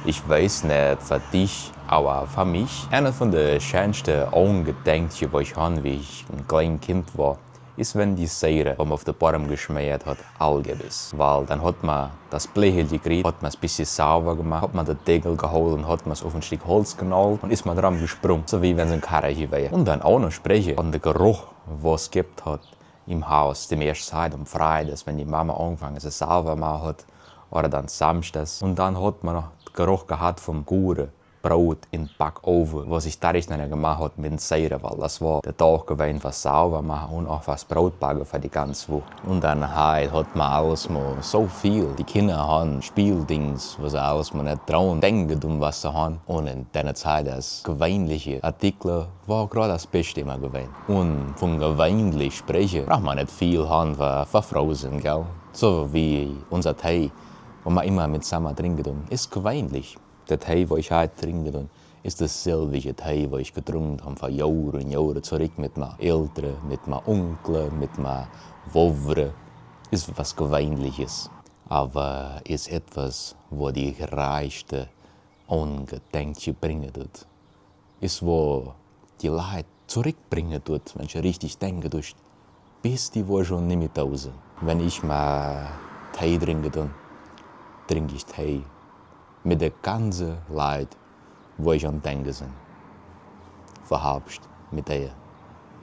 Ich weiß nicht für dich, aber für mich, einer von den schönsten Augengedenken, die ich habe, wie ich ein kleines Kind war, ist, wenn die Säure, die man auf den Baum geschmiert hat, allgewiss. Weil dann hat man das Blechel gekriegt, hat man es ein bisschen sauber gemacht, hat man den Deckel geholt und hat man es auf ein Stück Holz genagelt und ist man dran gesprungen, so wie wenn es ein Karre wäre. Und dann auch noch sprechen von dem Geruch, was es gibt hat im Haus, die erste Zeit am Freitag, wenn die Mama angefangen es sauber gemacht hat, oder dann samstags. Und dann hat man noch den Geruch gehabt vom guten Brot in den Backofen, was ich dadurch dann gemacht hat mit Säure, weil das war der Tag gewesen, was sauber machen und auch was Brot backen für die ganze Woche. Und dann hat man alles mal so viel. Die Kinder haben Spieldings, was sie alles mal nicht trauen, denken, was sie haben. Und in dieser Zeit, das gewöhnliche Artikel war gerade das Beste immer gewesen. Und von gewöhnlich sprechen, braucht man nicht viel haben für Frozen, gell? So wie unser Tee, den wir immer mit zusammen trinken, ist gewöhnlich. Der Tee, den ich heute trinke, ist dasselbe Tee, den ich getrunken habe vor Jahren und Jahren zurück mit meinen Eltern, mit meinen Onkeln, mit meinen Wovren. Ist was Gewöhnliches, aber ist etwas, wo die reichste Ungedenken bringen tut. Ist, wo die Leute zurückbringen tut, wenn ich richtig denke, bis die Woche schon nicht mehr da sind. Wenn ich mal Tee trinke, trinke ich Tee mit der ganzen Leid, wo ich an denken sind. Verhabst mit dir.